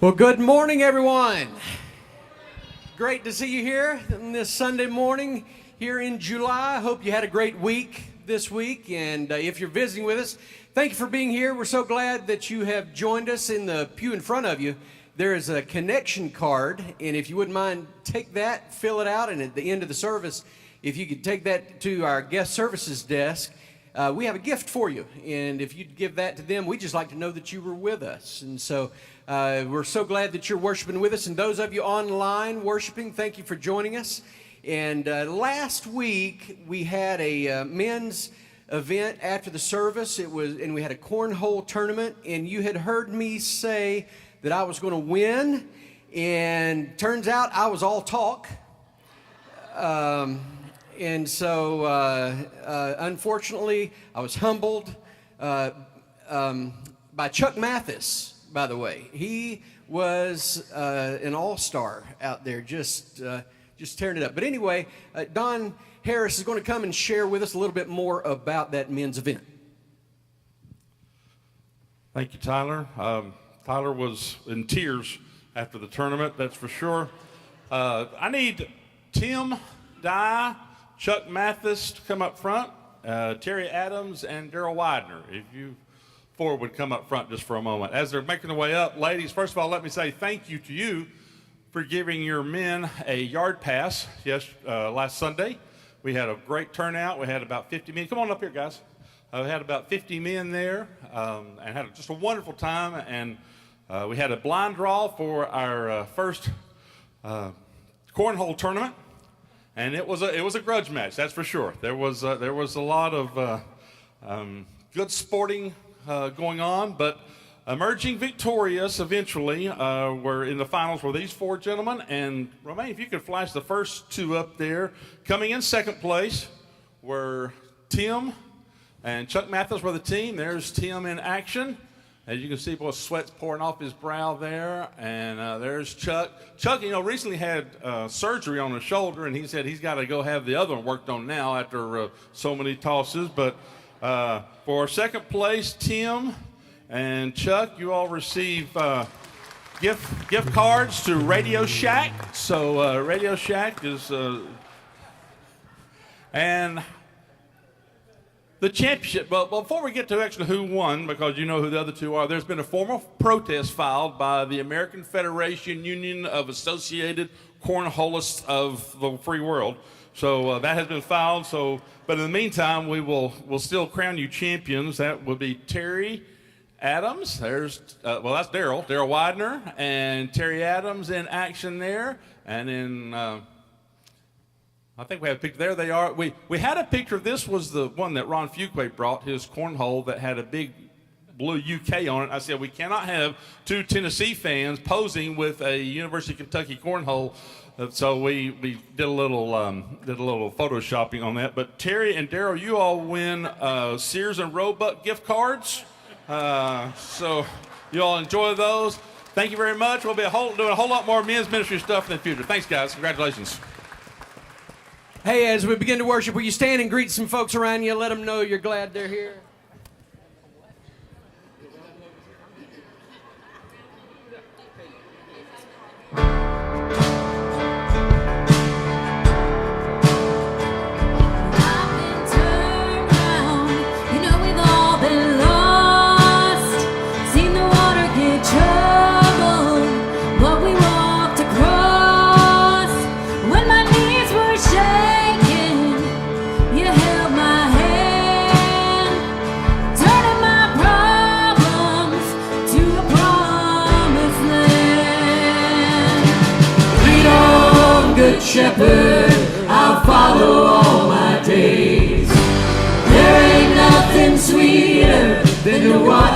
Well, good morning, everyone. Great to see you here on this Sunday morning here in July. I hope you had a great week this week, and if you're visiting with us, thank you for being here. We're so glad that you have joined us. In the pew in front of you, there is a connection card, and if you wouldn't mind, take that, fill it out, and at the end of the service, if you could take that to our guest services desk, we have a gift for you, and if you'd give that to them, we'd just like to know that you were with us. And so we're so glad that you're worshiping with us, and those of you online worshiping, thank you for joining us. And last week we had a men's event after the service. And we had a cornhole tournament, and you had heard me say that I was going to win, and turns out I was all talk. And so, unfortunately, I was humbled by Chuck Mathis, by the way. He was an all-star out there, just tearing it up. But anyway, Don Harris is going to come and share with us a little bit more about that men's event. Thank you, Tyler. Tyler was in tears after the tournament, that's for sure. I need Tim Dye, Chuck Mathis to come up front, Terry Adams, and Daryl Widener. If you four would come up front just for a moment. As they're making their way up, ladies, first of all, let me say thank you to you for giving your men a yard pass. Yes, last Sunday we had a great turnout. We had about 50 men. Come on up here, guys. We had about 50 men there and had just a wonderful time. And we had a blind draw for our first cornhole tournament. And it was a grudge match, that's for sure. There was a lot of good sporting going on, but emerging victorious eventually were in the finals were these four gentlemen. And Romaine, if you could flash the first two up there. Coming in second place were Tim and Chuck Mathis were the team. There's Tim in action. As you can see, boy, sweat's pouring off his brow there. And there's Chuck. Chuck, recently had surgery on his shoulder, and he said he's got to go have the other one worked on now after so many tosses. But for second place, Tim and Chuck, you all receive gift cards to Radio Shack. So Radio Shack is... and... the championship, well, before we get to actually who won, because you know who the other two are, there's been a formal protest filed by the American Federation Union of Associated Cornholists of the Free World. So that has been filed. But in the meantime, we'll still crown you champions. That would be Terry Adams. There's, that's Daryl Widener, and Terry Adams in action there. And then... I think we have a picture. There they are. We had a picture. This was the one that Ron Fuquay brought, his cornhole that had a big blue UK on it. I said we cannot have two Tennessee fans posing with a University of Kentucky cornhole. So we did a little photoshopping on that. But Terry and Daryl, you all win Sears and Roebuck gift cards. So you all enjoy those. Thank you very much. We'll be doing a whole lot more men's ministry stuff in the future. Thanks, guys. Congratulations. Hey, as we begin to worship, will you stand and greet some folks around you? Let them know you're glad they're here. Shepherd, I'll follow all my days. There ain't nothing sweeter than to watch